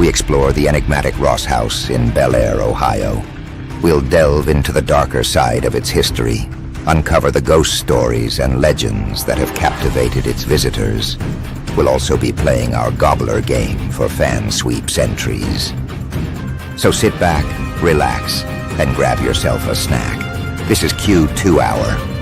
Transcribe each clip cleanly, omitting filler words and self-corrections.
we explore the enigmatic Ross House in Bellaire, Ohio. We'll delve into the darker side of its history, uncover the ghost stories and legends that have captivated its visitors. We'll also be playing our Gobbler game for fan sweeps entries. So sit back, relax, and grab yourself a snack. This is Q2 Hour.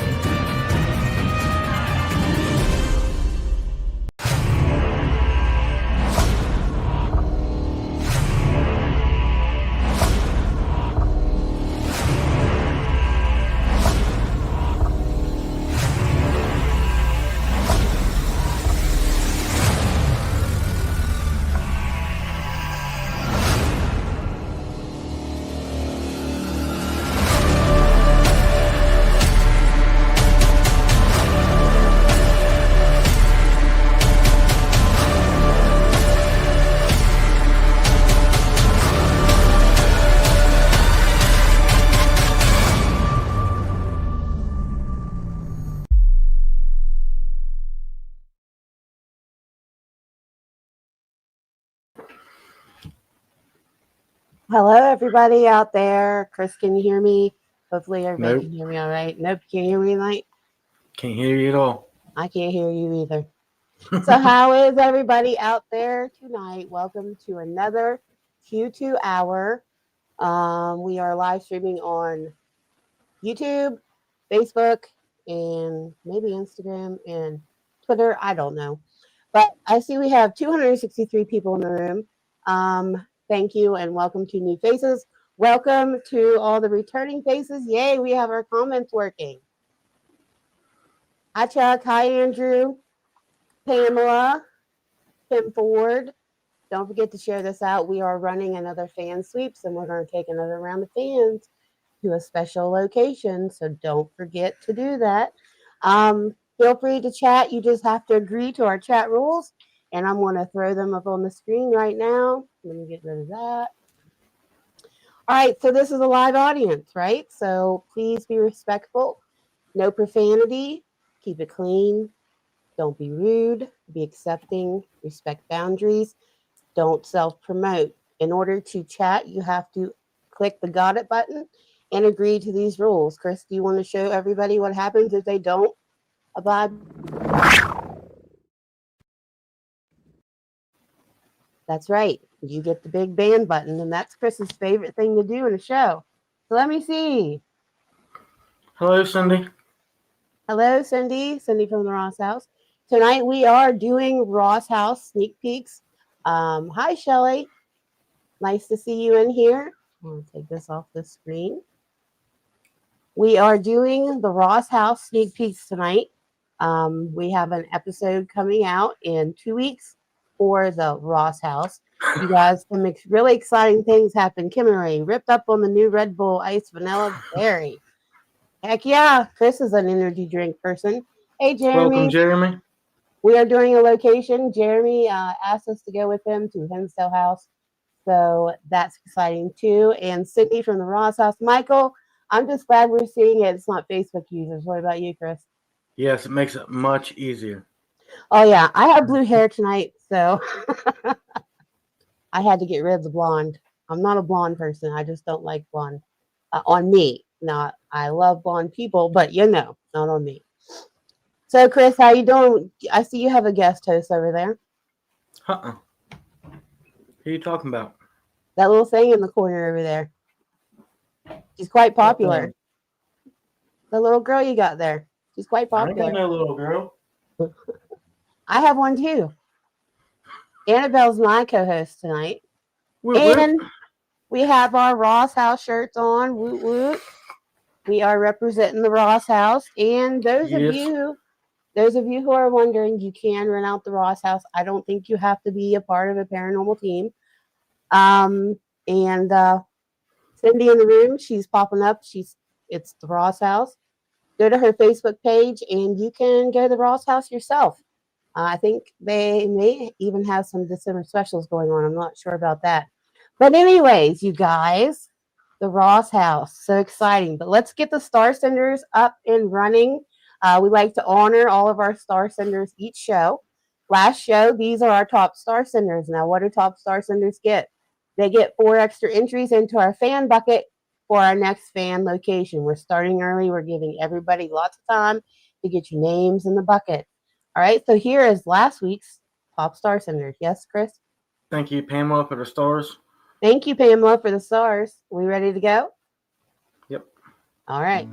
Hello, everybody out there. Chris, can you hear me? Hopefully everybody Nope. can hear me all right. Nope, can't hear me tonight? Can't hear you at all. I can't hear you either. So how is everybody out there tonight? Welcome to another Q2 Hour. We are live streaming on YouTube, Facebook, and maybe Instagram and Twitter. I don't know. But I see we have 263 people in the room. Thank you and welcome to new faces. Welcome to all the returning faces. Yay, we have our comments working. Hi, Chuck. Hi, Andrew. Pamela. Tim Ford. Don't forget to share this out. We are running another fan sweeps, and we're going to take another round of fans to a special location, so don't forget to do that. Feel free to chat. You just have to agree to our chat rules, and I'm going to throw them up on the screen right now. Let me get rid of that. All right, so this is a live audience, right? So please be respectful. No profanity. Keep it clean. Don't be rude. Be accepting. Respect boundaries. Don't self-promote. In order to chat, you have to click the got it button and agree to these rules. Chris, do you want to show everybody what happens if they don't abide? That's right. You get the big band button, and that's Chris's favorite thing to do in a show. So let me see. Hello, Cindy. Hello, Cindy. Cindy from the Ross House. Tonight we are doing Ross House sneak peeks. Hi, Shelley. Nice to see you in here. I'm going to take this off the screen. We are doing the Ross House sneak peeks tonight. We have an episode coming out in 2 weeks for the Ross House. You guys, some really exciting things happen. Kimmery ripped up on the new Red Bull Ice Vanilla Berry. Heck yeah, Chris is an energy drink person. Hey, Jeremy. Welcome, Jeremy. We are doing a location. Jeremy asked us to go with him to Hinsdale House. So that's exciting too. And Sydney from the Ross House. Michael, I'm just glad we're seeing it. It's not Facebook users. What about you, Chris? Yes, it makes it much easier. Oh, yeah. I have blue hair tonight, so I had to get rid of the blonde. I'm not a blonde person. I just don't like blonde on me. Now, I love blonde people, but not on me. So, Chris, how you doing? I see you have a guest host over there. Who are you talking about? That little thing in the corner over there. She's quite popular. The little girl you got there. She's quite popular. I ain't got no little girl. I have one too. Annabelle's my co-host tonight. And we have our Ross House shirts on. Woot woot. We are representing the Ross House. And those of you who are wondering, you can rent out the Ross House. I don't think you have to be a part of a paranormal team. And Cindy in the room, she's popping up. It's the Ross House. Go to her Facebook page and you can go to the Ross House yourself. I think they may even have some December specials going on. I'm not sure about that. But anyways, you guys, the Ross House, so exciting. But let's get the Star Senders up and running. We like to honor all of our Star Senders each show. Last show, these are our top Star Senders. Now, what do top Star Senders get? They get 4 extra entries into our fan bucket for our next fan location. We're starting early. We're giving everybody lots of time to get your names in the bucket. All right, so here is last week's top star senders. Yes, Chris? Thank you, Pamela, for the stars. Thank you, Pamela, for the stars. We ready to go? Yep. All right.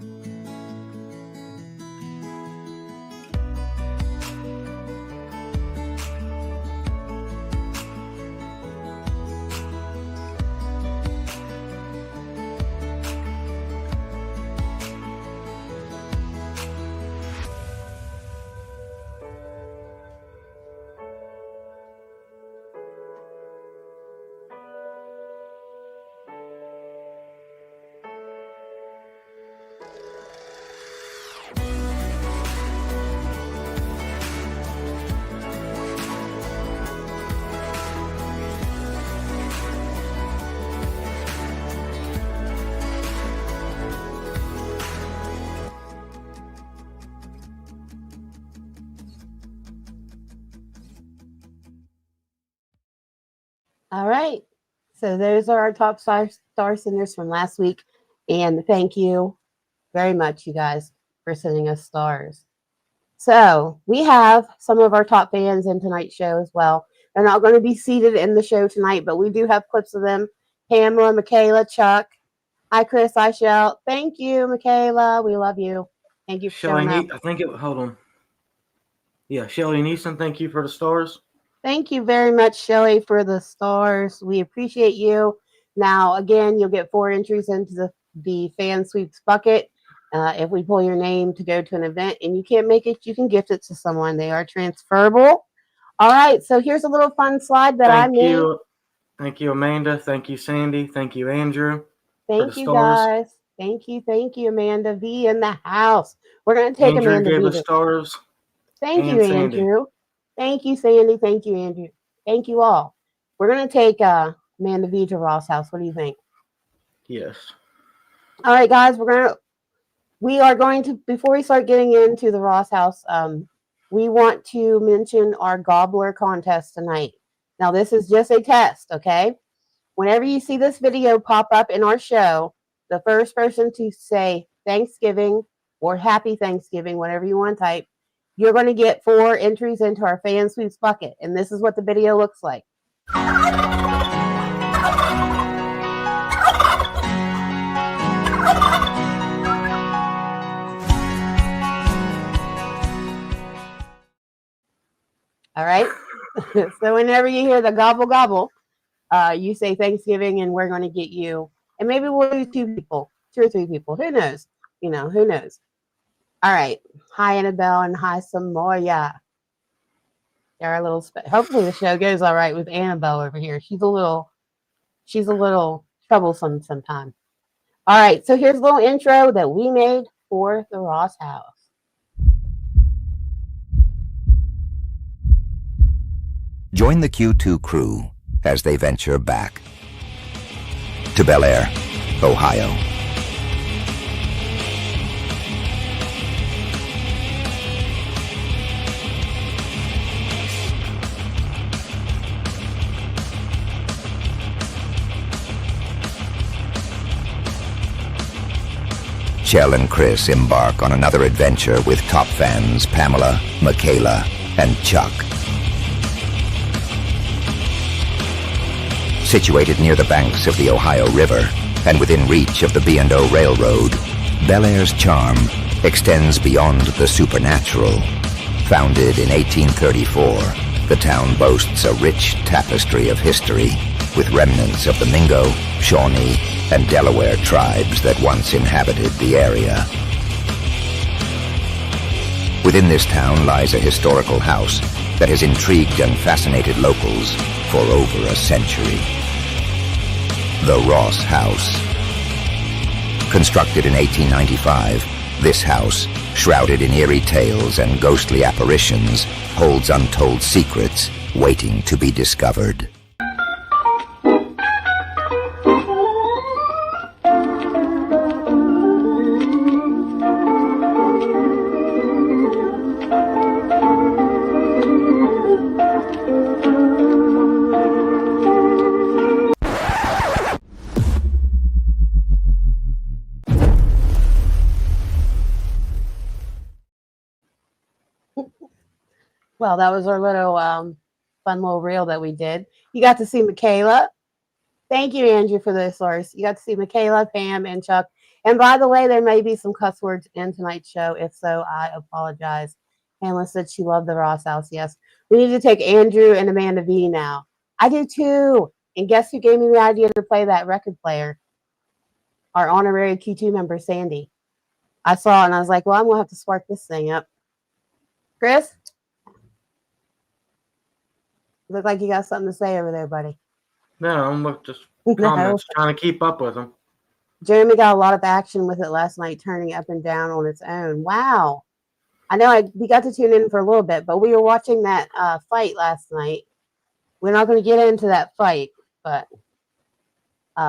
All right. So those are our top star senders from last week. And thank you very much, you guys, for sending us stars. So we have some of our top fans in tonight's show as well. They're not going to be seated in the show tonight, but we do have clips of them. Pamela, Michaela, Chuck. Hi, Chris. Hi, Shell. Thank you, Michaela. We love you. Thank you for showing up. Hold on. Yeah, Shelly Neeson, thank you for the stars. Thank you very much, Shelly, for the stars. We appreciate you. Now, again, you'll get 4 entries into the fan sweeps bucket. If we pull your name to go to an event and you can't make it, you can gift it to someone. They are transferable. All right, so here's a little fun slide that I made. Thank you, Amanda. Thank you, Sandy. Thank you, Andrew. Thank you, guys. Thank you, Amanda V in the house. We're going to take Andrew Amanda gave V. us stars. Thank you, Sandy. Andrew. Thank you, Sandy. Thank you, Andrew. Thank you all. We're going to take Amanda V to Ross House. What do you think? Yes. All right, guys, we are going to, before we start getting into the Ross House, we want to mention our gobbler contest tonight. Now, this is just a test, okay? Whenever you see this video pop up in our show, the first person to say Thanksgiving or Happy Thanksgiving, whatever you want to type, you're going to get 4 entries into our fan sweeps bucket. And this is what the video looks like. All right. So whenever you hear the gobble gobble, you say Thanksgiving, and we're going to get you. And maybe we'll do 2 people, 2 or 3 people. Who knows? You know, who knows? All right. Hi, Annabelle, and hi, Samoya. They're a little. Hopefully, the show goes all right with Annabelle over here. She's a little troublesome sometimes. All right. So here's a little intro that we made for the Ross House. Join the Q2 crew as they venture back to Bellaire, Ohio. CHELLE and Chris embark on another adventure with top fans Pamela, Michaela, and Chuck. Situated near the banks of the Ohio River and within reach of the B&O Railroad, Bellaire's charm extends beyond the supernatural. Founded in 1834, the town boasts a rich tapestry of history with remnants of the Mingo, Shawnee, and Delaware tribes that once inhabited the area. Within this town lies a historical house that has intrigued and fascinated locals for over a century. The Ross House. Constructed in 1895, this house, shrouded in eerie tales and ghostly apparitions, holds untold secrets waiting to be discovered. Well, that was our little fun little reel that we did. You got to see Michaela. Thank you, Andrew, for the source. You got to see Michaela, Pam, and Chuck. And by the way, there may be some cuss words in tonight's show. If so, I apologize. Pamela said she loved the Ross house. Yes. We need to take Andrew and Amanda V now. I do too. And guess who gave me the idea to play that record player? Our honorary Q2 member, Sandy. I saw it and I was like, well, I'm going to have to spark this thing up. Chris? You look like you got something to say over there, buddy. No, I'm just comments, trying to keep up with them. Jeremy got a lot of action with it last night, turning up and down on its own. Wow. I know we got to tune in for a little bit, but we were watching that fight last night. We're not going to get into that fight, but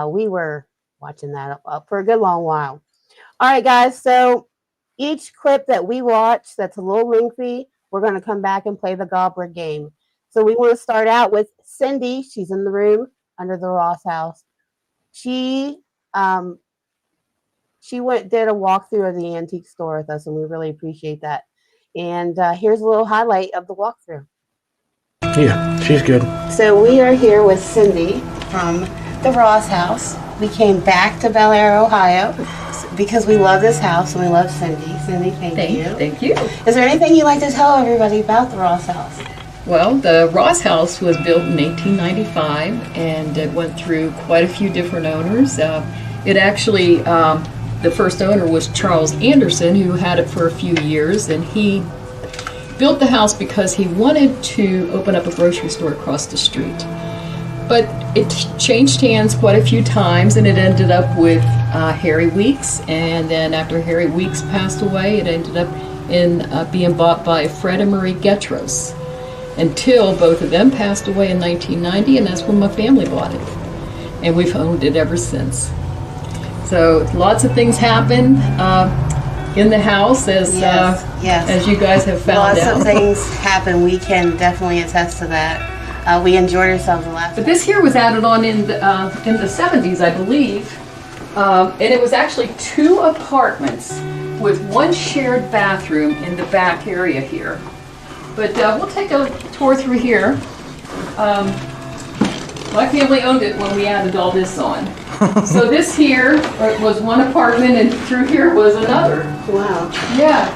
we were watching that for a good long while. All right, guys. So each clip that we watch that's a little lengthy, we're going to come back and play the Gobbler game. So we want to start out with Cindy. She's in the room under the Ross house. She did a walkthrough of the antique store with us, and we really appreciate that. And here's a little highlight of the walkthrough. Yeah, she's good. So we are here with Cindy from the Ross house. We came back to Bellaire, Ohio, because we love this house and we love Cindy. Cindy, thank you. Thank you. Is there anything you'd like to tell everybody about the Ross house? Well, the Ross house was built in 1895, and it went through quite a few different owners. It actually, the first owner was Charles Anderson, who had it for a few years, and he built the house because he wanted to open up a grocery store across the street. But it changed hands quite a few times, and it ended up with Harry Weeks, and then after Harry Weeks passed away, it ended up in being bought by Fred and Marie Getros, until both of them passed away in 1990, and that's when my family bought it. And we've owned it ever since. So lots of things happen in the house, as you guys have found out. Lots of things happen. We can definitely attest to that. We enjoyed ourselves last. But this here was added on in the 70s, I believe, and it was actually 2 apartments with 1 shared bathroom in the back area here. But we'll take a tour through here. My family owned it when we added all this on. So this here was 1 apartment, and through here was another. Wow. Yeah.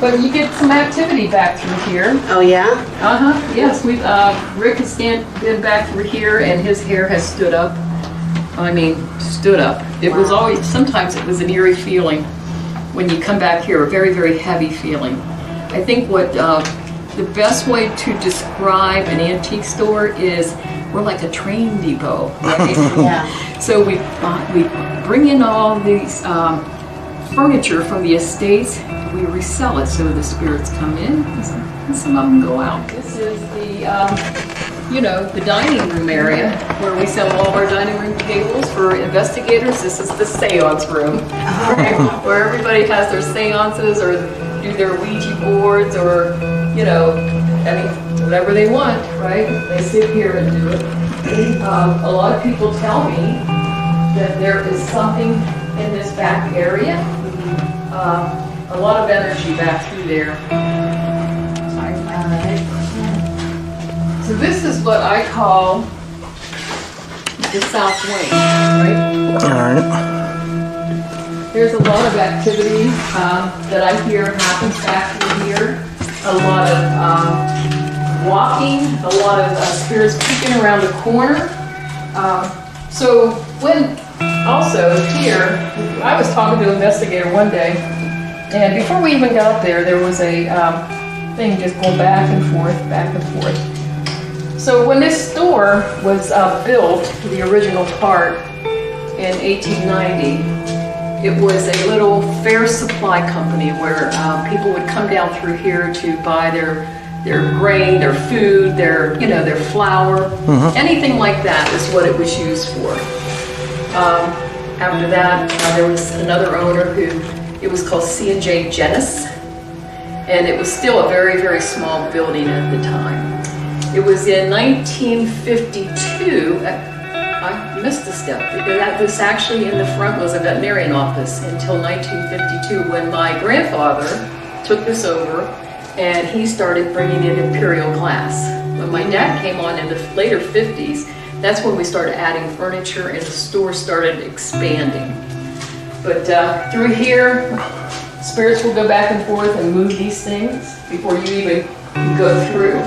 But you get some activity back through here. Oh, yeah? Uh-huh. Yes, Rick has been back through here, and his hair has stood up. I mean, stood up. It was always, sometimes it was an eerie feeling when you come back here, a very, very heavy feeling. I think what the best way to describe an antique store is we're like a train depot, right? Yeah. So we bring in all these furniture from the estates, we resell it, so the spirits come in and some of them go out. This is the, the dining room area where we sell all of our dining room tables for investigators. This is the seance room, where everybody has their seances or do their Ouija boards or, whatever they want, right? They sit here and do it. A lot of people tell me that there is something in this back area. A lot of energy back through there. So this is what I call the south wing, right? Alright. There's a lot of activity that I hear happens back through here. A lot of walking, a lot of spirits peeking around the corner. So when also here, I was talking to an investigator one day, and before we even got up there was a thing just going back and forth, back and forth. So when this store was built, the original part, in 1890, it was a little fair supply company where people would come down through here to buy their grain, their food, their flour, anything like that is what it was used for. After that, there was another owner who, it was called C&J Genis, and it was still a very, very small building at the time. It was in 1952, I missed a step. This actually in the front was a veterinarian office until 1952 when my grandfather took this over and he started bringing in imperial glass. When my dad came on in the later 50s, that's when we started adding furniture and the store started expanding. But through here, spirits will go back and forth and move these things before you even go through.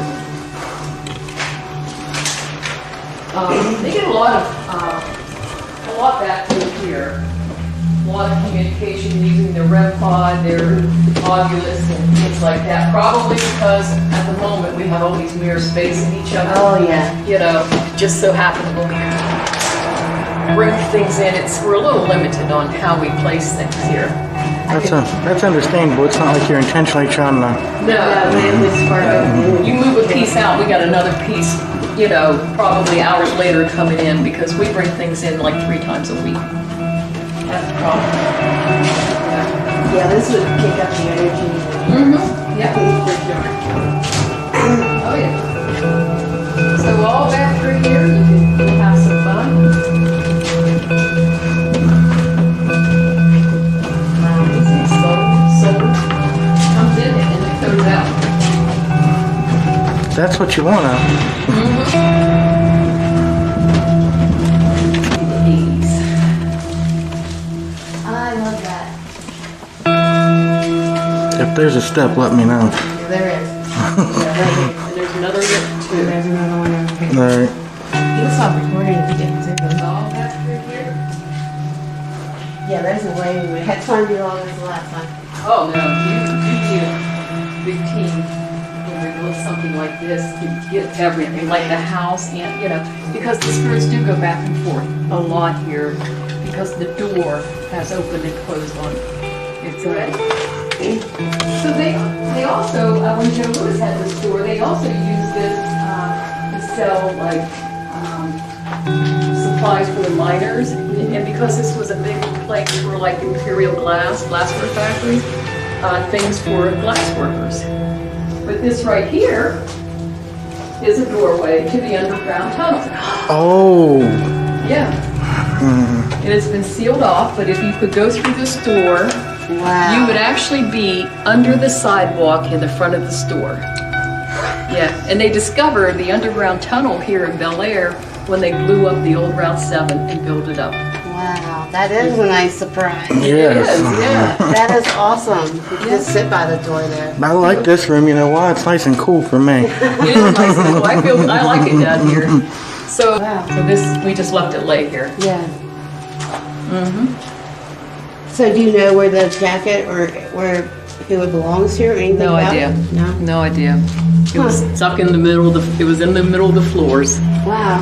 They get a lot back through here. A lot of communication using their REM pod, their Oculus, and things like that. Probably because at the moment we have all these mirrors facing each other. Oh yeah. You know, just so happen when we bring things in, we're a little limited on how we place things here. That's understandable. It's not like you're intentionally trying to. No, you move a piece out, we got another piece, you know, probably hours later coming in because we bring things in like 3 times a week. That's the problem. Yeah, this would kick up the energy. Mm-hmm. Yeah. Oh yeah. So all back through here, you can have some fun. Soul comes in and it goes out. That's what you want to. I love that. If there's a step, let me know. Yeah, there is. And there's another one too. There's another one over here. All right. You can stop recording if you get to It's all back through here. Yeah, there's a way we had time to do all this the last time. Oh no, you need a big team when we build something like this to get everything, like the house and, you know, because the spirits do go back and forth a lot here because the door has opened and closed on its own. So they also, when Joe Louis had this store, they also used this to sell like supplies for the miners, and because this was a big place for like imperial glassware factories, things for glass workers. But this right here is a doorway to the underground tunnel. Oh. Yeah. And it's been sealed off, but if you could go through this door, Wow. you would actually be under the sidewalk in the front of the store. Yeah, and they discovered the underground tunnel here in Bellaire when they blew up the old Route 7 and built it up. Wow, that is a nice surprise. Yes. Yeah. That is awesome. You can just sit by the door there. I like this room. You know why? It's nice and cool for me. It is nice and cool. I like it down here. So, Wow. so this, we just left it lay here. Yeah. Mm-hmm. So do you know where the jacket or where who it belongs to or anything No about idea. it? No. No idea. It was stuck in the middle of it was in the middle of the floors. Wow.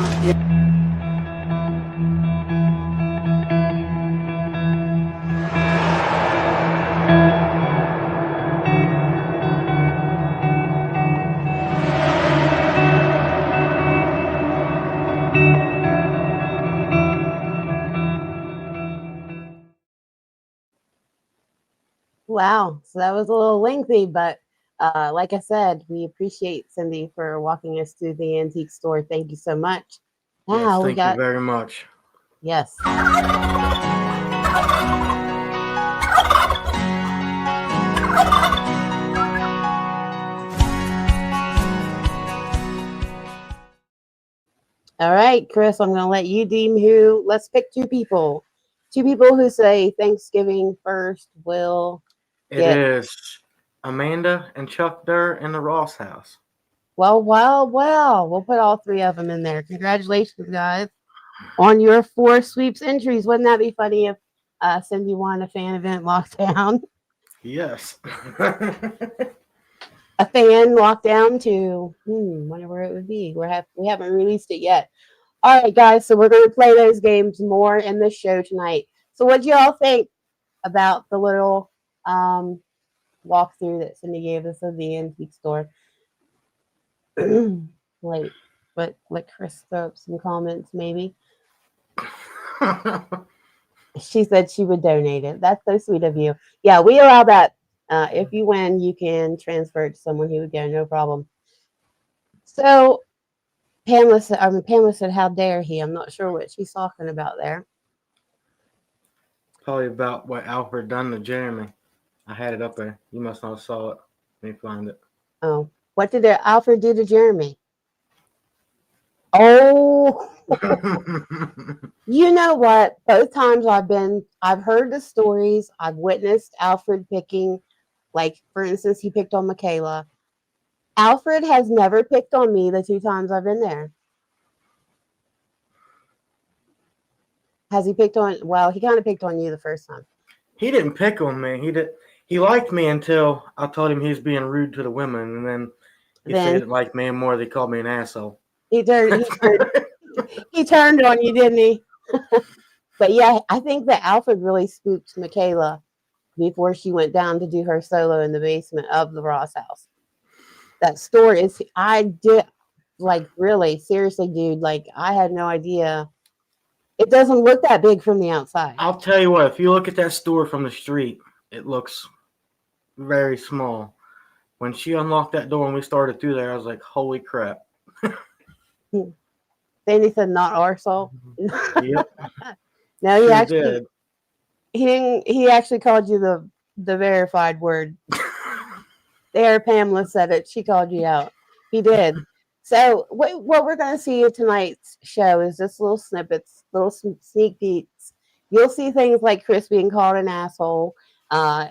Wow. So that was a little lengthy, but like I said, we appreciate Cindy for walking us through the antique store. Thank you so much. Yes, Now we thank got you very much. yes. All right, Chris, I'm going to let you deem who. Let's pick 2 people. 2 people who say Thanksgiving first will. It Yeah. is Amanda and Chuck Durr in the Ross house. Well. We'll put all 3 of them in there. Congratulations, guys, on your 4 sweeps entries. Wouldn't that be funny if Cindy won a fan event lockdown? Yes. A fan lockdown to whenever it would be. We haven't released it yet. All right, guys. So we're going to play those games more in this show tonight. So what do y'all think about the little walkthrough that Cindy gave us of the antique store? Wait, but let Chris throw up some comments, maybe. She said she would donate it. That's so sweet of you. Yeah, we allow that. If you win, you can transfer it to someone who would go, no problem. So Pamela said, how dare he? I'm not sure what she's talking about there. Probably about what Alfred done to Jeremy. I had it up there. You must not have saw it. Let me find it. Oh, what did Alfred do to Jeremy? Oh, you know what? Both times I've heard the stories. I've witnessed Alfred picking, like, for instance, he picked on Michaela. Alfred has never picked on me the 2 times I've been there. Has he picked on? Well, he kind of picked on you the first time. He didn't pick on me. He liked me until I told him he was being rude to the women, and then he said he didn't like me anymore. They called me an asshole. He turned on you, didn't he? But yeah, I think that Alfred really spooked Michaela before she went down to do her solo in the basement of the Ross house. That story is, I did, like, really, seriously, dude, like, I had no idea. It doesn't look that big from the outside. I'll tell you what, if you look at that store from the street, it looks very small. When she unlocked that door and we started through there, I was like, holy crap. Then he said, not our soul. Yep. No, he Sure actually did. he actually called you the verified word. There, Pamela said it. She called you out. He did. So what we're going to see in tonight's show is just little snippets, little sneak peeks. You'll see things like Chris being called an asshole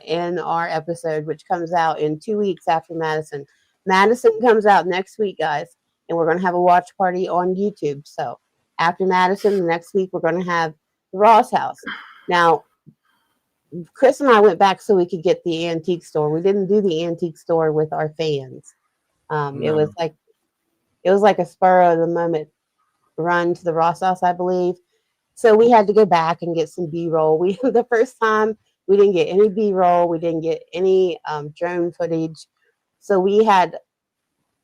in our episode, which comes out in 2 weeks after Madison. Madison comes out next week, guys, and we're going to have a watch party on YouTube. So after Madison, the next week, we're going to have the Ross house. Now, Chris and I went back so we could get the antique store. We didn't do the antique store with our fans. It was like a spur of the moment run to the Ross house, I believe. So we had to go back and get some B-roll. The first time we didn't get any B-roll. We didn't get any drone footage. So we had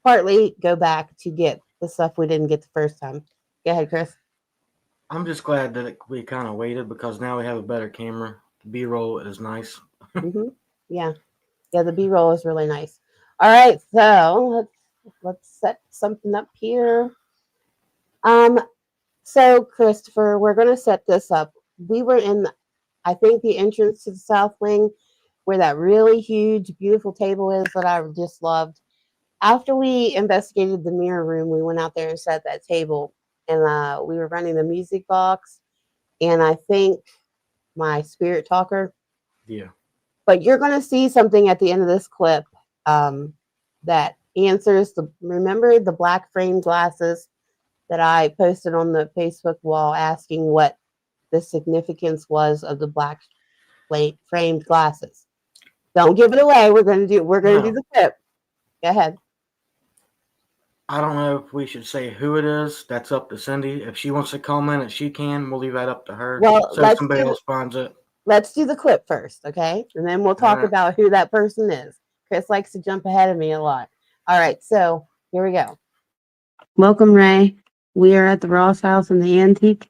partly go back to get the stuff we didn't get the first time. Go ahead, Chris. I'm just glad that we kind of waited because now we have a better camera. The B-roll is nice. Yeah, the B-roll is really nice. All right, so let's set something up here. So Christopher, we're going to set this up. We were in, I think, the entrance to the south wing where that really huge, beautiful table is that I just loved. After we investigated the mirror room, we went out there and set that table, and we were running the music box, and I think my spirit talker. Yeah. But you're going to see something at the end of this clip that answers remember the black framed glasses that I posted on the Facebook wall asking what the significance was of the black framed glasses. Don't give it away. We're going to do the clip. Go ahead. I don't know if we should say who it is. That's up to Cindy. If she wants to comment it, she can. We'll leave that up to her. Well, so somebody else finds it. Let's do the clip first, okay? And then we'll talk about who that person is. Chris likes to jump ahead of me a lot. All right, so here we go. Welcome, Ray. We are at the Ross house in the antique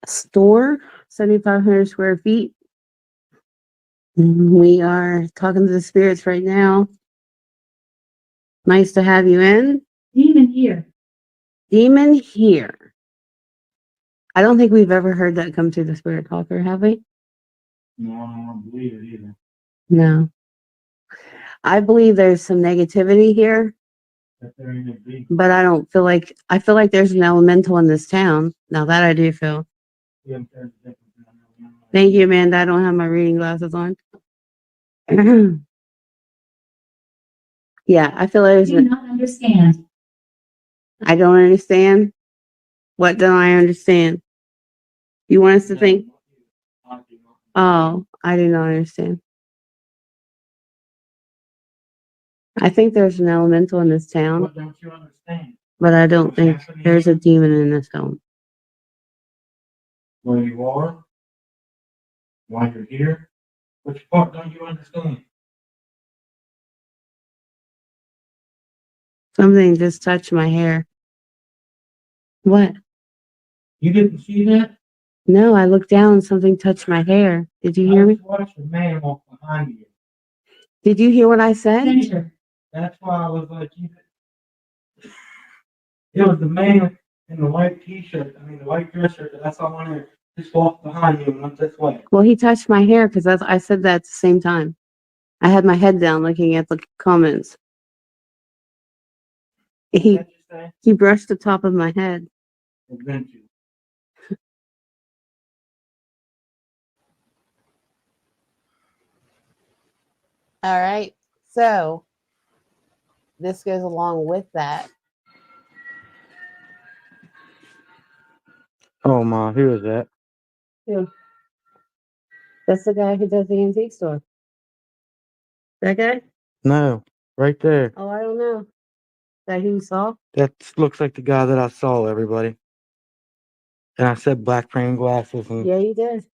store, 7,500 square feet. We are talking to the spirits right now. Nice to have you in. Demon here. Demon here. I don't think we've ever heard that come through the spirit talker, have we? No, I don't believe it either. No. I believe there's some negativity here, but I feel like there's an elemental in this town. Now that I do feel. Thank you, Amanda. I don't have my reading glasses on. Yeah, I feel like I do not understand. I don't understand. What don't I understand? You want us to think? Oh, I do not understand. I think there's an elemental in this town. What don't you understand? But I don't think there's a demon in this home. Where you are? Why you're here? Which part don't you understand? Something just touched my hair. What? You didn't see that? No, I looked down and something touched my hair. Did you hear me? Watch the man walk behind you. Did you hear what I said? Censor. That's why I was like, it was the man in the white t-shirt, the white dress shirt that I saw on there, just walked behind you and went this way. Well, he touched my hair because I said that at the same time. I had my head down looking at the comments. He What'd you say? he brushed the top of my head. Adventure. All right. So this goes along with that. Oh my, who is that? Yeah. That's the guy who does the antique store. That guy? No, right there. Oh, I don't know. That who you saw? That looks like the guy that I saw, everybody. And I said black frame glasses and Yeah, you did.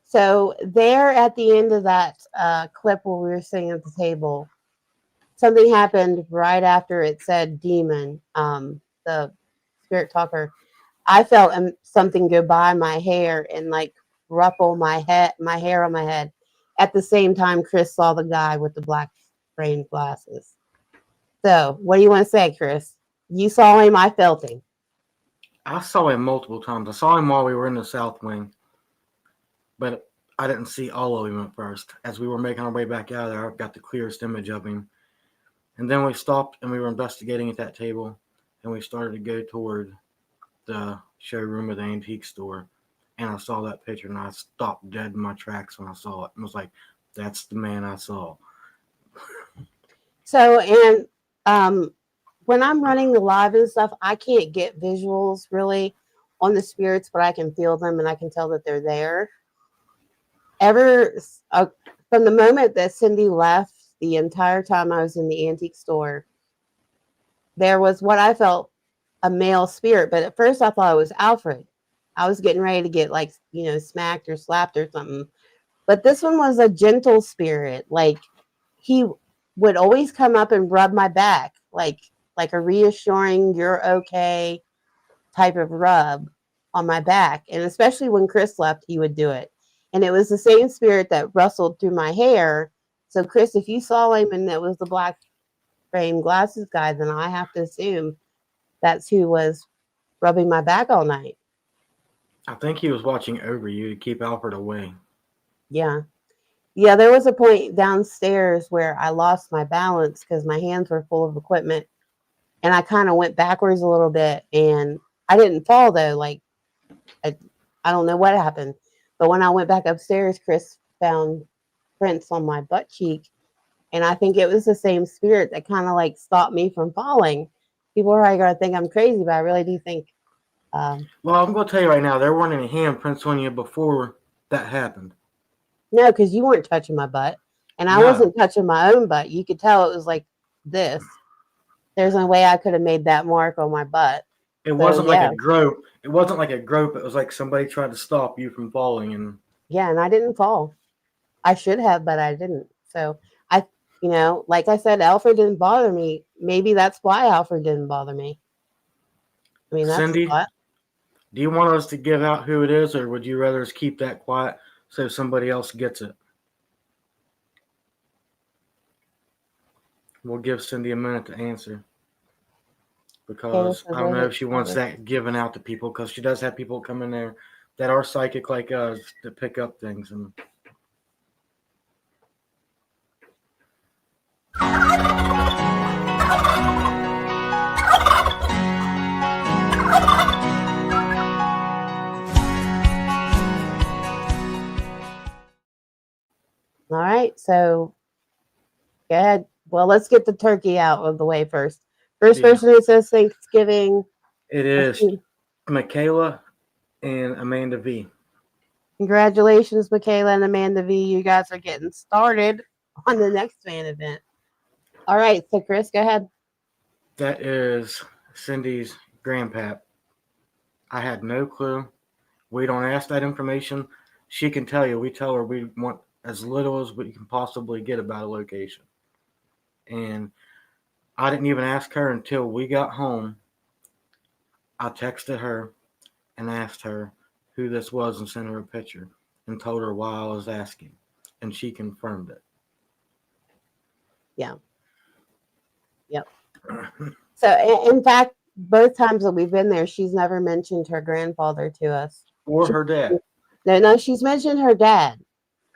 So there at the end of that clip where we were sitting at the table, something happened right after it said demon, the spirit talker. I felt something go by my hair and like ruffle my hair on my head. At the same time, Chris saw the guy with the black framed glasses. So what do you want to say, Chris? You saw him, I felt him. I saw him multiple times. I saw him while we were in the South Wing, but I didn't see all of him at first. As we were making our way back out of there, I got the clearest image of him. And then we stopped and we were investigating at that table, and we started to go toward the showroom of the antique store. And I saw that picture, and I stopped dead in my tracks when I saw it. And was like, that's the man I saw. So, and when I'm running the live and stuff, I can't get visuals really on the spirits, but I can feel them and I can tell that they're there. From the moment that Cindy left, the entire time I was in the antique store, there was what I felt a male spirit, but at first I thought it was Alfred. I was getting ready to get like, smacked or slapped or something. But this one was a gentle spirit. Like he would always come up and rub my back, like a reassuring you're okay type of rub on my back. And especially when Chris left, he would do it. And it was the same spirit that rustled through my hair. So Chris, if you saw him and it was the black frame glasses guy, then I have to assume that's who was rubbing my back all night. I think he was watching over you to keep Alfred away. Yeah. Yeah, there was a point downstairs where I lost my balance because my hands were full of equipment. And I kind of went backwards a little bit. And I didn't fall, though. Like, I don't know what happened. But when I went back upstairs, Chris found prints on my butt cheek. And I think it was the same spirit that kind of like stopped me from falling. People are probably going to think I'm crazy, but I really do think. Well, I'm going to tell you right now, there weren't any handprints on you before that happened. No, because you weren't touching my butt. And I wasn't touching my own butt. You could tell it was like this. There's no way I could have made that mark on my butt. It wasn't like a grope. It wasn't like a grope. It was like somebody tried to stop you from falling. And yeah, and I didn't fall. I should have, but I didn't. So like I said, Alfred didn't bother me. Maybe that's why Alfred didn't bother me. I mean, that's Cindy, do you want us to give out who it is, or would you rather us keep that quiet so somebody else gets it? We'll give Cindy a minute to answer, because I don't know if she wants that given out to people, because she does have people come in there that are psychic like us to pick up things. And all right, so go ahead. Well, let's get the turkey out of the way first. First person who says Thanksgiving. It is Michaela and Amanda V. Congratulations, Michaela and Amanda V. You guys are getting started on the next fan event. All right, so Chris, go ahead. That is Cindy's grandpap. I had no clue. We don't ask that information. She can tell you. We tell her we want as little as we can possibly get about a location. And I didn't even ask her until we got home. I texted her and asked her who this was and sent her a picture and told her why I was asking. And she confirmed it. Yeah. Yep. So, in fact, both times that we've been there, she's never mentioned her grandfather to us. Or her dad. No, she's mentioned her dad.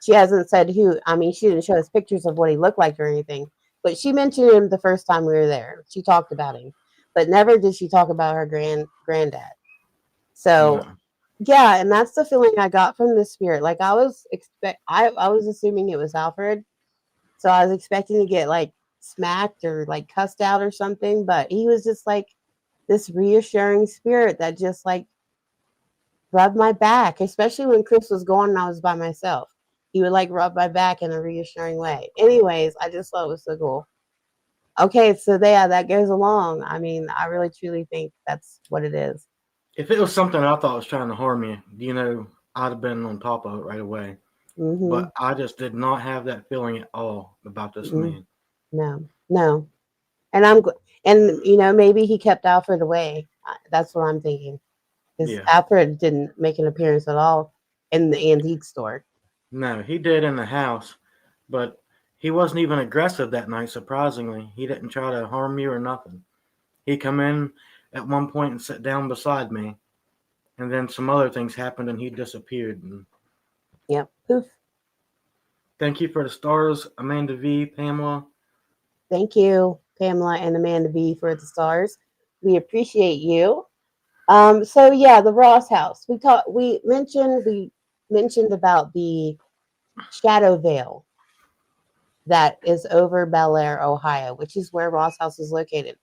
She hasn't said who. I mean, she didn't show us pictures of what he looked like or anything, but she mentioned him the first time we were there. She talked about him, but never did she talk about her granddad. So No. yeah, and that's the feeling I got from the spirit. Like I was assuming it was Alfred, so I was expecting to get like smacked or like cussed out or something, but he was just like this reassuring spirit that just like rubbed my back, especially when Chris was gone and I was by myself. He would like rub my back in a reassuring way. Anyways, I just thought it was so cool. Okay, so yeah, that goes along. I mean, I really truly think that's what it is. If it was something I thought was trying to harm you, I'd have been on top of it right away. Mm-hmm. But I just did not have that feeling at all about this Mm-mm. man. No, no. And and maybe he kept Alfred away. That's what I'm thinking. Because Yeah. Alfred didn't make an appearance at all in the antique store. No, he did in the house, but he wasn't even aggressive that night, surprisingly. He didn't try to harm you or nothing. He come in at one point and sat down beside me, and then some other things happened and he disappeared. And Yep. Poof. thank you for the stars, Amanda V, Pamela. Thank you, Pamela and Amanda B, for the stars. We appreciate you. So yeah, the Ross house. We mentioned about the shadow veil that is over Bellaire, Ohio, which is where Ross house is located.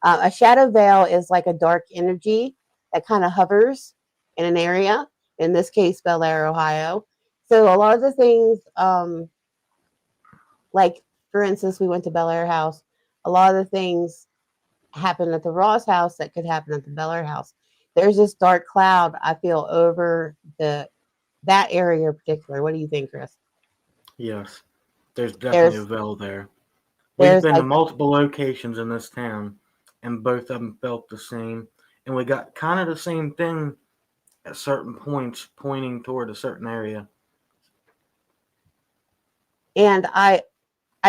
A shadow veil is like a dark energy that kind of hovers in an area. In this case, Bellaire, Ohio. So a lot of the things, like for instance, we went to Bellaire house. A lot of the things happen at the Ross house that could happen at the Bellaire house. There's this dark cloud I feel over that area in particular. What do you think, Chris? Yes, there's definitely a There's veil there. We've there's been to like multiple locations in this town, and both of them felt the same. And we got kind of the same thing at certain points, pointing toward a certain area. and I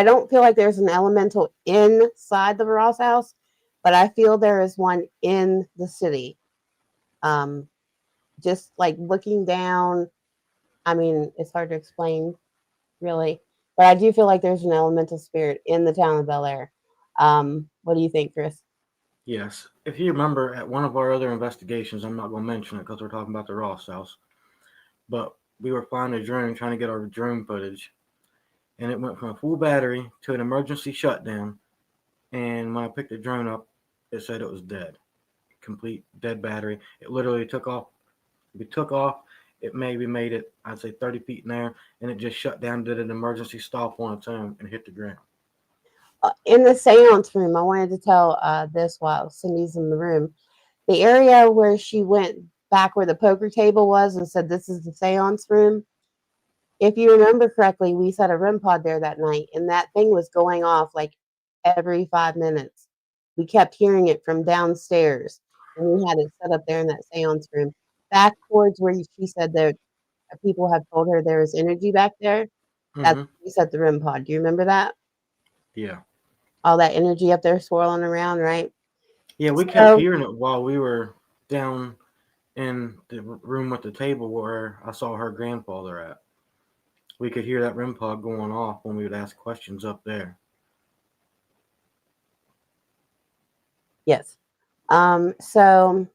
don't feel like there's an elemental inside the Ross house, but I feel there is one in the city. Um, just like looking down, I mean, it's hard to explain really, but I do feel like there's an elemental spirit in the town of Bel Air. What do you think, Chris? Yes, if you remember at one of our other investigations, I'm not going to mention it because we're talking about the Ross house, but we were flying a drone trying to get our drone footage, and it went from a full battery to an emergency shutdown. And when I picked the drone up, it said it was dead, complete dead battery. It literally took off. We took off. It maybe made it, I'd say, 30 feet in there, and it just shut down, did an emergency stop on its own, and hit the ground. In the seance room, I wanted to tell this while Cindy's in the room. The area where she went back where the poker table was and said, "This is the seance room." If you remember correctly, we set a REM pod there that night, and that thing was going off like every 5 minutes. We kept hearing it from downstairs, and we had it set up there in that seance room, back towards where she said that people had told her there was energy back there. That's Mm-hmm. where we set the REM pod. Do you remember that? Yeah. All that energy up there swirling around, right? Yeah, we kept So hearing it while we were down in the room with the table where I saw her grandfather at. We could hear that REM pod going off when we would ask questions up there. yes. So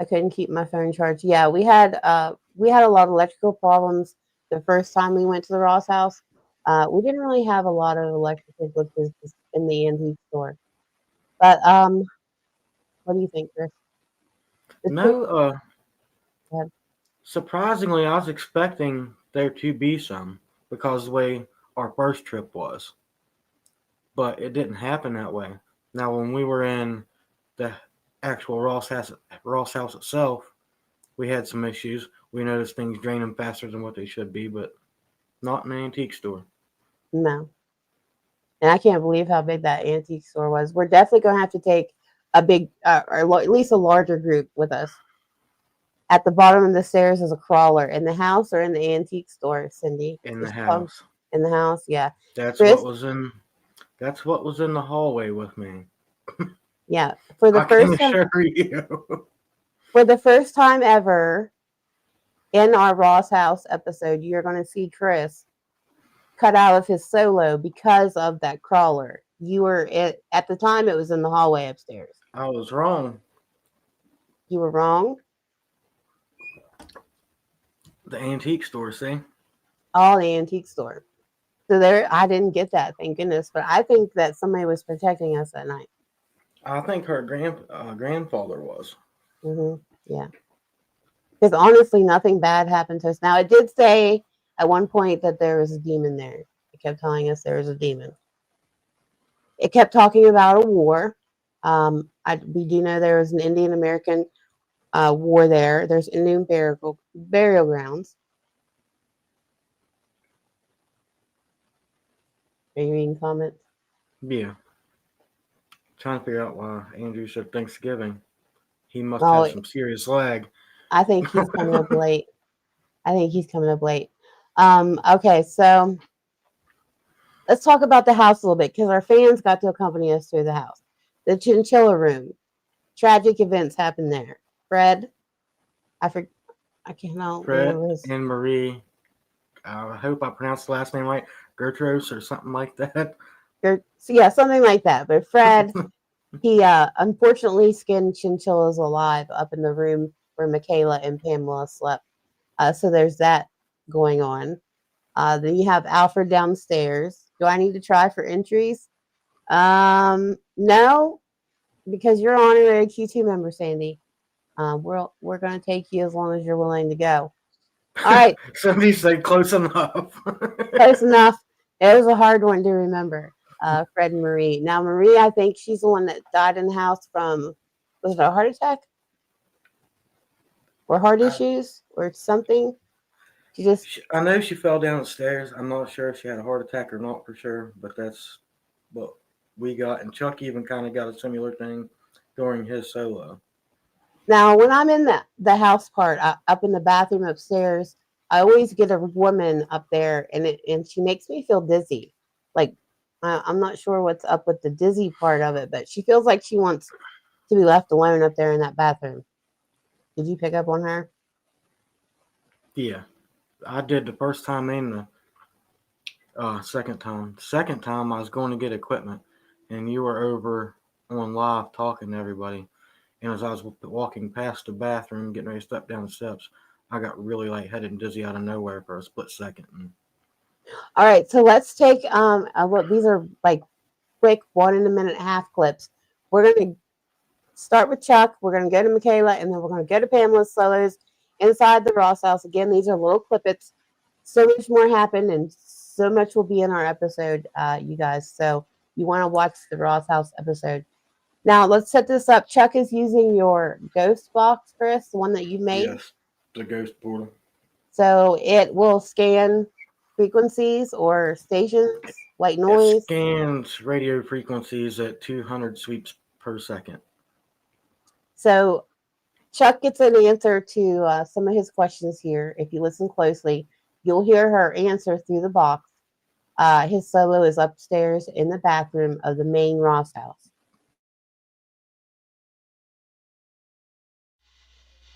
I couldn't keep my phone charged. Yeah, we had a lot of electrical problems the first time we went to the Ross house. We didn't really have a lot of electrical glitches in the antique store. But what do you think, Chris? The two No, have, surprisingly, I was expecting there to be some because the way our first trip was, but it didn't happen that way. Now, when we were in the actual Ross house itself, we had some issues. We noticed things draining faster than what they should be, but not in an antique store. no. And I can't believe how big that antique store was. We're definitely going to have to take a big, at least a larger group with us. At the bottom of the stairs is a crawler in the house or in the antique store, Cindy. In the Just come house. in the house, yeah. That's Chris, what was in. That's what was in the hallway with me. yeah. For the I can first time, assure you. for the first time ever, in our Ross House episode, you're going to see Chris cut out of his solo because of that crawler. You were at the time, it was in the hallway upstairs. I was wrong. You were wrong. The antique store, see? Oh, the antique store. So there, I didn't get that, thank goodness. But I think that somebody was protecting us that night. I think her grandfather was. Yeah. Because honestly, nothing bad happened to us. Now, it did say at one point that there was a demon there. It kept telling us there was a demon. It kept talking about a war. We do know there was an Indian American war there. There's Indian burial grounds. Are you reading comments? Yeah. Trying to figure out why Andrew said Thanksgiving. He must Oh, have some serious lag. I think he's coming up late. Okay, so let's talk about the house a little bit because our fans got to accompany us through the house. The chinchilla room. Tragic events happened there. Fred, I cannot Fred remember his. and Marie, I hope I pronounced the last name right, Gertrude or something like that. Yeah, something like that. But Fred, he unfortunately skinned chinchillas alive up in the room where Michaela and Pamela slept. So there's that going on. Then you have Alfred downstairs. Do I need to try for entries? No, because you're an honorary Q2 member, Sandy. We're going to take you as long as you're willing to go. All right. Somebody said close enough. Close enough. It was a hard one to remember. Fred and Marie. Now, Marie, I think she's the one that died in the house from, was it a heart attack? Or heart issues? Or something? I know she fell down the stairs. I'm not sure if she had a heart attack or not for sure, but that's what we got. And Chuck even kind of got a similar thing during his solo. Now, when I'm in the house part, up in the bathroom upstairs, I always get a woman up there, and she makes me feel dizzy. Like, I'm not sure what's up with the dizzy part of it, but she feels like she wants to be left alone up there in that bathroom. Did you pick up on her? Yeah. I did the first time and the second time. Second time I was going to get equipment, and you were over on live talking to everybody. And as I was walking past the bathroom, getting ready to step down the steps, I got really lightheaded and dizzy out of nowhere for a split second. All right, so let's take these are like quick 1 and a half clips. We're going to start with Chuck. We're going to go to Michaela, and then we're going to go to Pamela's solos inside the Ross house. Again, these are little clippets. So much more happened, and so much will be in our episode, you guys. So you want to watch the Ross house episode. Now, let's set this up. Chuck is using your ghost box, Chris, the one that you made. Yes, the ghost portal. So it will scan frequencies or stations, white noise. It scans radio frequencies at 200 sweeps per second. So Chuck gets an answer to some of his questions here. If you listen closely, you'll hear her answer through the box. His solo is upstairs in the bathroom of the main Ross house.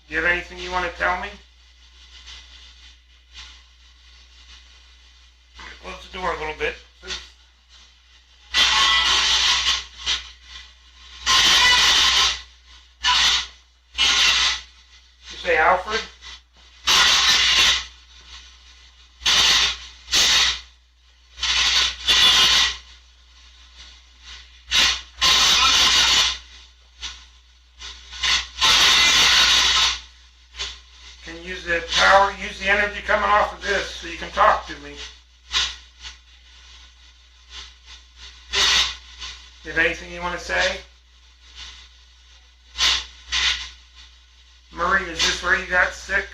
Do you have anything you want to tell me? I'm going to close the door a little bit. You say Alfred? Use the energy coming off of this so you can talk to me. You have anything you want to say? Marie, is this where you got sick?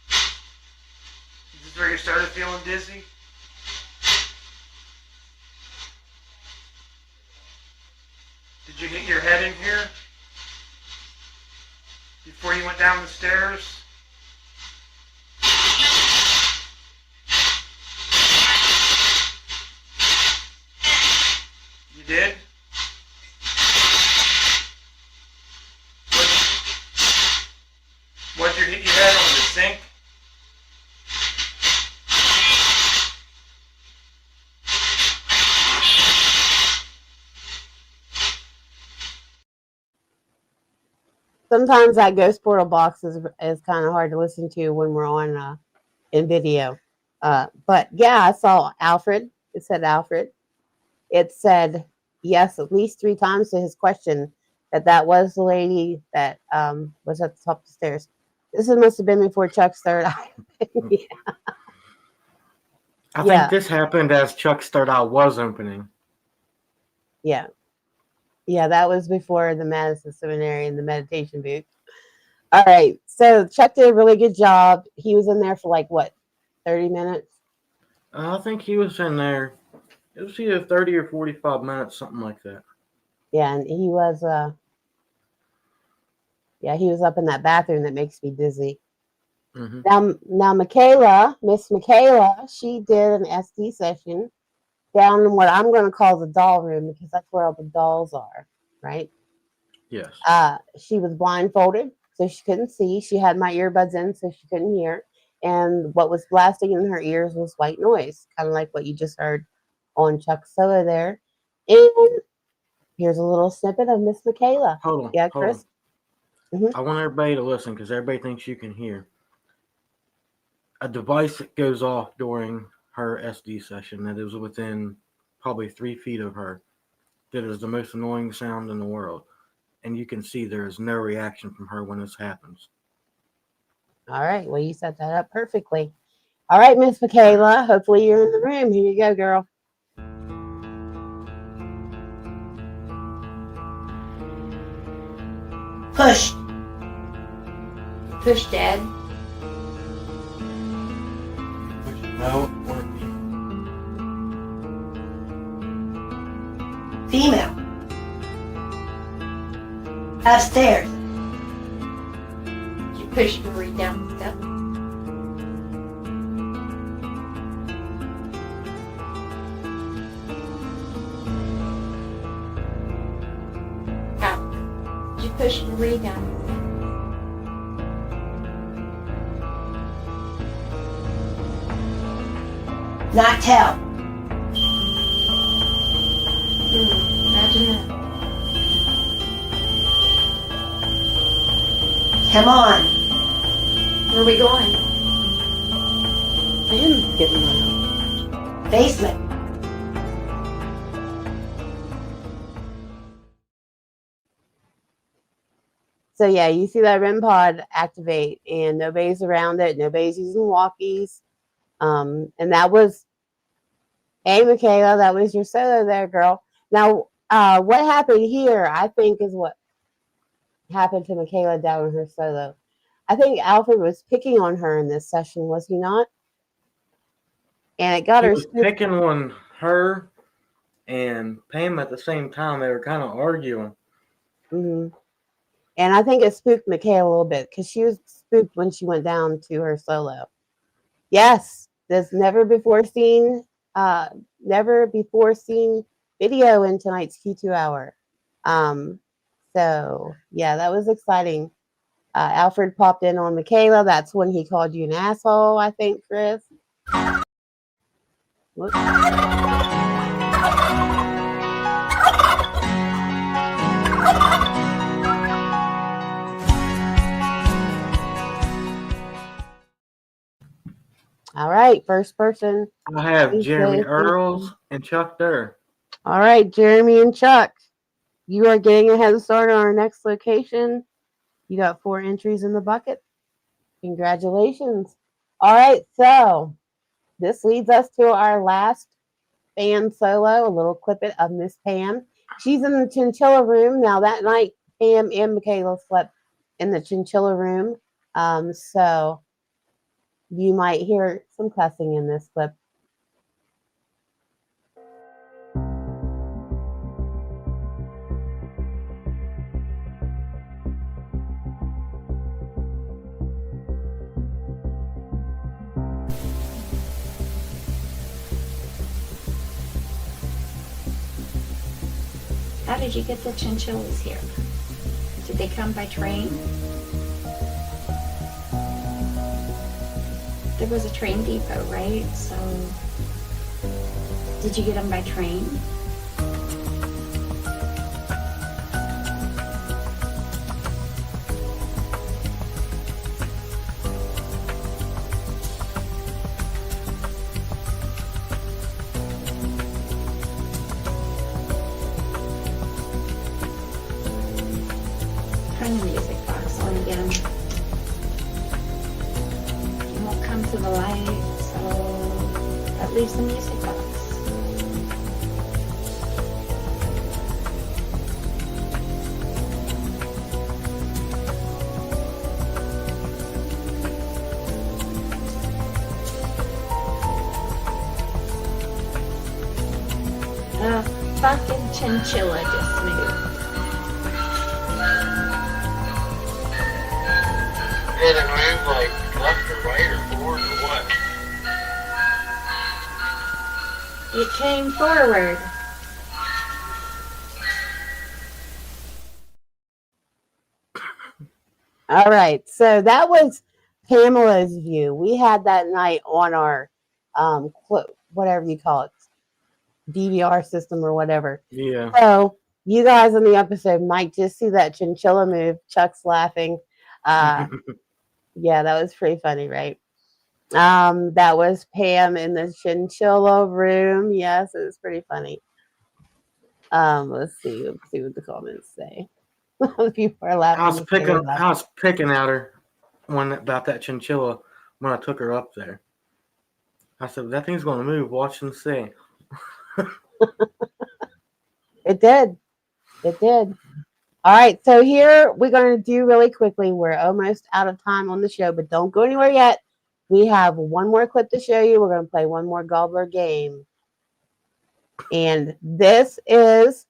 Is this where you started feeling dizzy? Did you hit your head in here before you went down the stairs? You did? What'd you hit your head on? The sometimes that ghost portal box is kind of hard to listen to when we're on in video. But yeah, I saw Alfred. It said Alfred. It said yes at least 3 times to his question that was the lady that was at the top of the stairs. This must have been before Chuck's third eye. Yeah. I think this happened as Chuck's third eye was opening. Yeah. Yeah, that was before the Madison Seminary and the meditation booth. All right. So Chuck did a really good job. He was in there for like, what, 30 minutes? I think he was in there. It was either 30 or 45 minutes, something like that. Yeah, and he was he was up in that bathroom that makes me dizzy. Mm-hmm. Now Miss Michaela, she did an SD session down in what I'm going to call the doll room because that's where all the dolls are, right? Yes. She was blindfolded, so she couldn't see. She had my earbuds in, so she couldn't hear. And what was blasting in her ears was white noise, kind of like what you just heard on Chuck's solo there. And here's a little snippet of Miss Michaela. Hold on. Yeah, hold Chris? on. Mm-hmm. I want everybody to listen because everybody thinks you can hear. A device that goes off during her SD session that is within probably 3 feet of her. That is the most annoying sound in the world. And you can see there is no reaction from her when this happens. All right. Well, you set that up perfectly. All right, Miss Michaela. Hopefully you're in the room. Here you go, girl. Push. Push, Dad. No, it's working. Female. Upstairs. You push Marie down the step. Out. You push Marie down the step. Not tell. Imagine that. Come on. Where are we going? I am getting one. Basement. So yeah, you see that REM pod activate and nobody's around it. Nobody's using walkies. And that was, hey, Michaela, that was your solo there, girl. Now, what happened here, I think, is what happened to Michaela down in her solo. I think Alfred was picking on her in this session, was he not? And it got He her. was picking on her and Pam at the same time. They were kind of arguing. Mm-hmm. And I think it spooked Michaela a little bit because she was spooked when she went down to her solo. Yes, there's never before seen video in tonight's Q2 hour. So yeah, that was exciting. Alfred popped in on Michaela. That's when he called you an asshole, I think, Chris. Whoops. All right, first person. I have Jeremy Earls and Chuck Durr. All right, Jeremy and Chuck, you are getting a head start on our next location. You got 4 entries in the bucket. Congratulations. All right, so this leads us to our last fan solo, a little clip of Miss Pam. She's in the chinchilla room. Now that night, Pam and Michaela slept in the chinchilla room. So you might hear some cussing in this clip. How did you get the chinchillas here? Did they come by train? There was a train depot, right? So, did you get them by train? find the music box. I want to get him. He won't come to the light, so that leaves the music box. Fucking chinchilla just moved. Did it move like left or right or forward or what? It came forward. All right, so that was Pamela's view. We had that night on our whatever you call it, DVR system or whatever. Yeah. So you guys in the episode might just see that chinchilla move. Chuck's laughing. Yeah, that was pretty funny, right? That was Pam in the chinchilla room. Yes, it was pretty funny. Let's see what the comments say. People are laughing. I was picking at her about that chinchilla when I took her up there. I said, that thing's going to move. Watch and see. It did. It did. All right. So here we're going to do really quickly. We're almost out of time on the show, but don't go anywhere yet. We have one more clip to show you. We're going to play one more Gobbler game. And this is,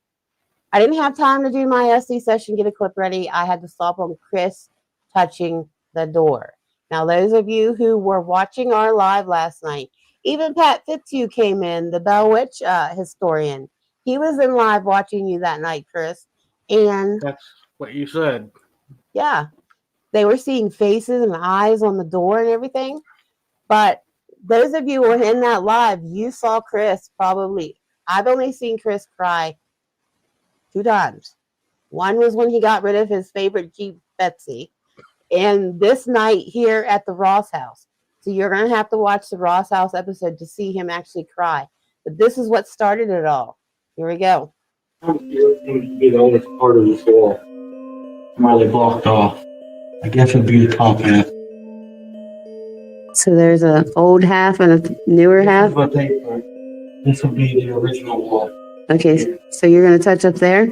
I didn't have time to do my SD session, get a clip ready. I had to stop on Chris touching the door. Now, those of you who were watching our live last night, even Pat Fitzhugh came in, the Bell Witch historian. He was in live watching you that night, Chris. And that's what you said. Yeah, they were seeing faces and eyes on the door and everything. But those of you who were in that live, you saw Chris probably. I've only seen Chris cry 2 times. One was when he got rid of his favorite Jeep, Betsy. And this night here at the Ross house. So you're going to have to watch the Ross house episode to see him actually cry. But this is what started it all. Here we go. It seems to be the oldest part of this wall. Where they blocked off. I guess it'd be the top half. So there's an old half and a newer half. This will be the original wall. Okay, so you're going to touch up there?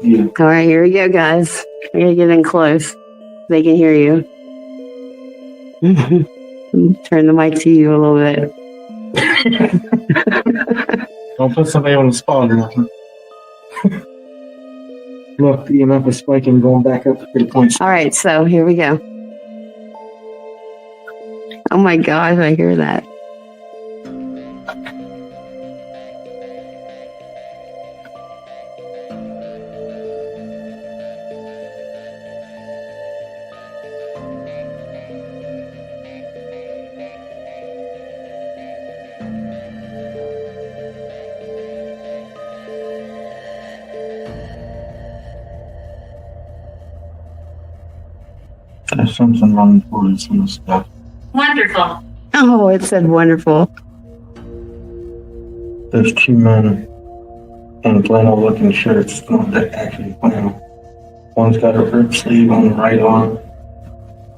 Yeah. All right, here we go, guys. We're going to get in close. They can hear you. Turn the mic to you a little bit. Don't put somebody on the spot or nothing. Look, the EMF is spiking, going back up to 3 points. All right, so here we go. Oh my gosh, I hear that. There's something running towards some stuff. Wonderful. Oh, it said wonderful. There's 2 men in flannel looking shirts. They're actually flannel. One's got a ripped sleeve on the right arm.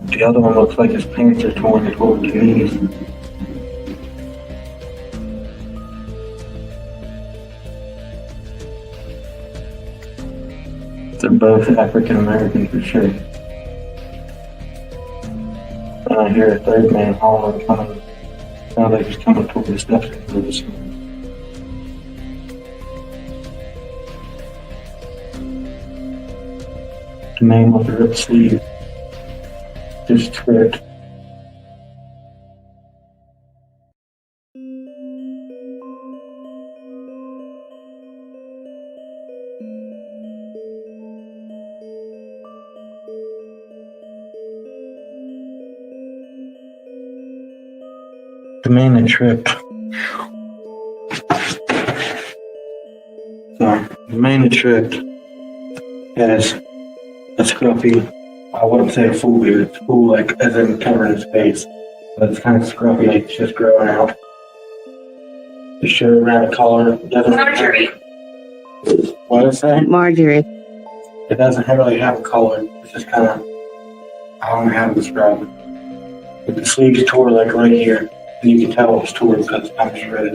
The other one looks like his pants are torn toward the knees. They're both African American for sure. And I hear a third man hollering, coming. Sounds like he's coming toward the steps of this. The man with the ripped sleeve just tripped. The man that tripped. Sorry. The man that tripped has a scruffy, I wouldn't say a full beard, it's full like as in covering his face. But it's kind of scruffy, like it's just growing out. The shirt around the collar doesn't. Marjorie. What is that? Marjorie. It doesn't really have a color. It's just kind of, I don't know how to describe it. But the sleeves tore like right here, and you can tell it was torn because it's kind of shredded.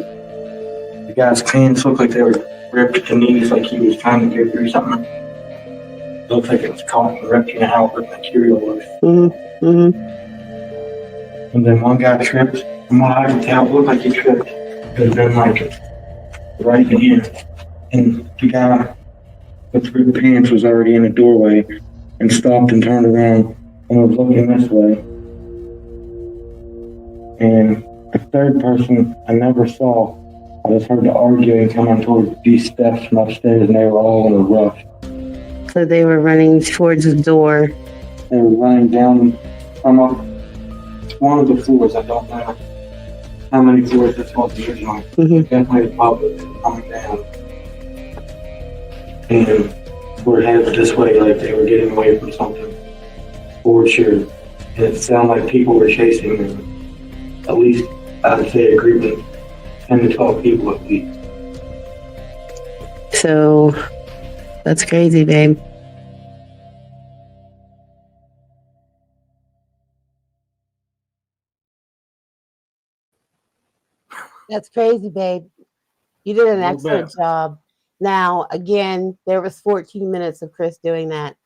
The guy's pants looked like they were ripped at the knees, like he was trying to get through something. It looks like it was caught and ripped, you know how the material looks. Mm-hmm. Mm-hmm. And then one guy tripped. From what I can tell, it looked like he tripped. It had been like right in here. And the guy with the ripped pants was already in the doorway and stopped and turned around and was looking this way. And the third person I never saw. I just heard the arguing coming towards these steps from upstairs, and they were all in a rush. So they were running towards the door. They were running down from up one of the floors. I don't know how many floors this was originally. Mm-hmm. Definitely the public coming down. And we're headed this way, like they were getting away from something. For sure. And it sounded like people were chasing them. At least, I'd say a group of 10 to 12 people at least. So that's crazy, babe. That's crazy, babe. You did an little excellent bit. job. Now, again, there was 14 minutes of Chris doing that.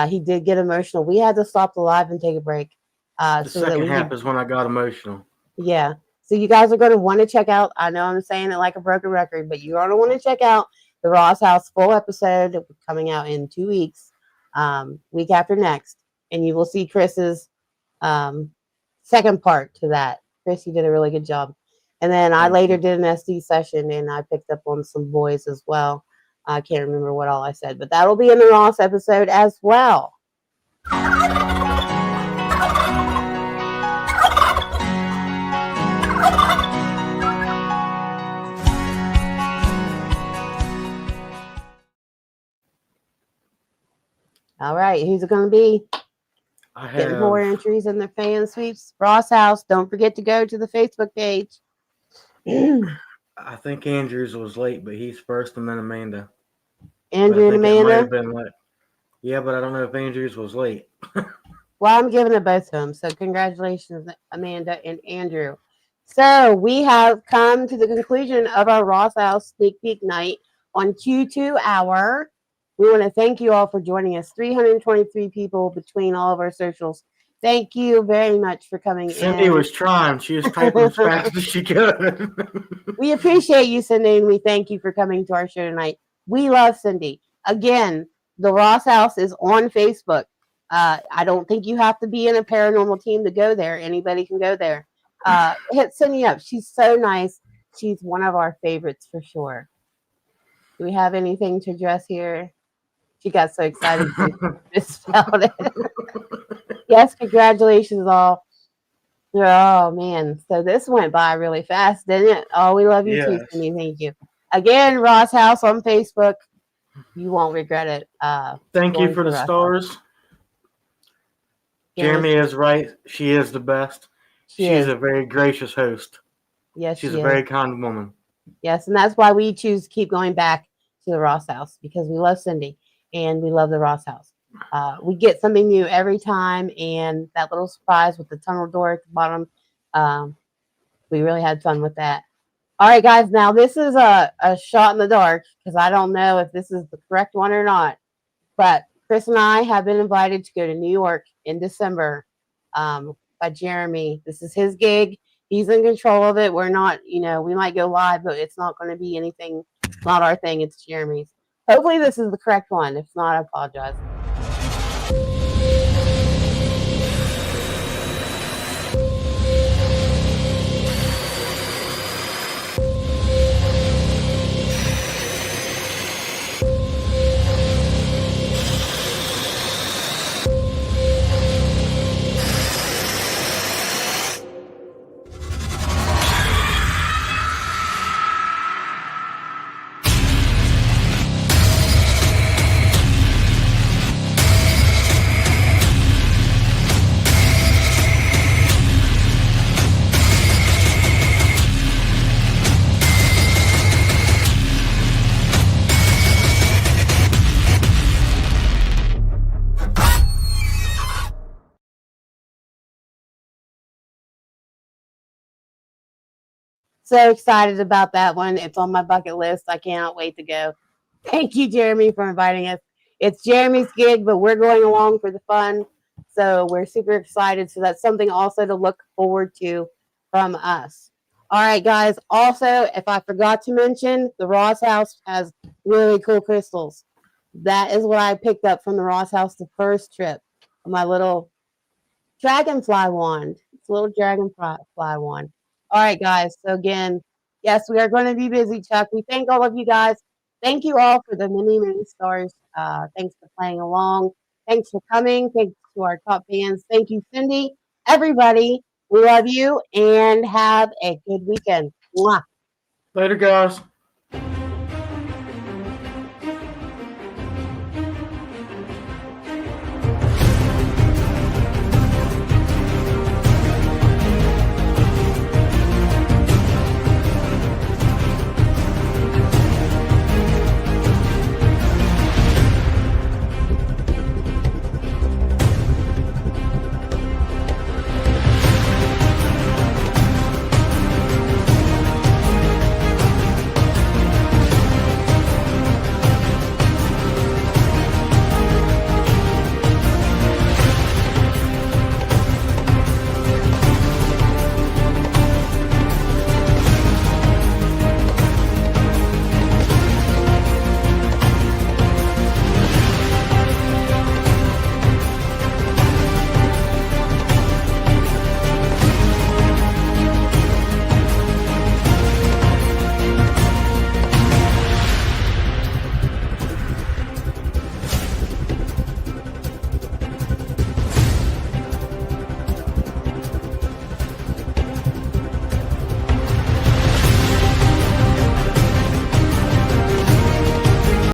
He did get emotional. We had to stop the live and take a break. The So that second we half could, is when I got emotional. yeah. So you guys are going to want to check out, I know I'm saying it like a broken record, but you're going to want to check out the Ross House full episode coming out in 2 weeks, week after next. And you will see Chris's second part to that. Chris, you did a really good job. And then I later did an SD session and I picked up on some boys as well. I can't remember what all I said, but that'll be in the Ross episode as well. All right, who's it going to be? I Getting more have, entries in the fan sweeps. Ross House. Don't forget to go to the Facebook page. I think Andrews was late, but he's first and then Amanda. Andrew and I think it might have Amanda. been late. Yeah, but I don't know if Andrews was late. Well, I'm giving it both to them. So congratulations, Amanda and Andrew. So we have come to the conclusion of our Ross House sneak peek night on Q2 hour. We want to thank you all for joining us. 323 people between all of our socials. Thank you very much for coming Cindy in. was trying. She was typing as fast as she could. We appreciate you, Cindy, and we thank you for coming to our show tonight. We love Cindy. Again, the Ross House is on Facebook. I don't think you have to be in a paranormal team to go there. Anybody can go there. Hit Cindy up. She's so nice. She's one of our favorites for sure. Do we have anything to address here? She got so excited she misspelled it. Yes, congratulations all. Oh man, so this went by really fast, didn't it? Oh, we love you too, Yes. Cindy. Thank you. Again, Ross House on Facebook. You won't regret it. Thank you going for to the Ross stars. House. Jeremy is right. She is the best. She She's is. a very gracious host. Yes, She's she a is. very kind woman. Yes, and that's why we choose to keep going back to the Ross House, because we love Cindy and we love the Ross House. We get something new every time, and that little surprise with the tunnel door at the bottom, we really had fun with that. All right, guys, now this is a shot in the dark because I don't know if this is the correct one or not, but Chris and I have been invited to go to New York in December by Jeremy. This is his gig. He's in control of it. We're not, we might go live, but it's not going to be anything. It's not our thing. It's Jeremy's. Hopefully this is the correct one. If not, I apologize. So excited about that one. It's on my bucket list. I cannot wait to go. Thank you, Jeremy, for inviting us. It's Jeremy's gig, but we're going along for the fun. So we're super excited. So that's something also to look forward to from us. All right, guys. Also, if I forgot to mention, the Ross House has really cool crystals. That is what I picked up from the Ross House the first trip. My little dragonfly wand. It's a little dragonfly wand. All right, guys. So again, yes, we are going to be busy, Chuck. We thank all of you guys. Thank you all for the many, many stars. Thanks for playing along. Thanks for coming. Thanks to our top fans. Thank you, Cindy. Everybody, we love you and have a good weekend. Mwah. Later, guys.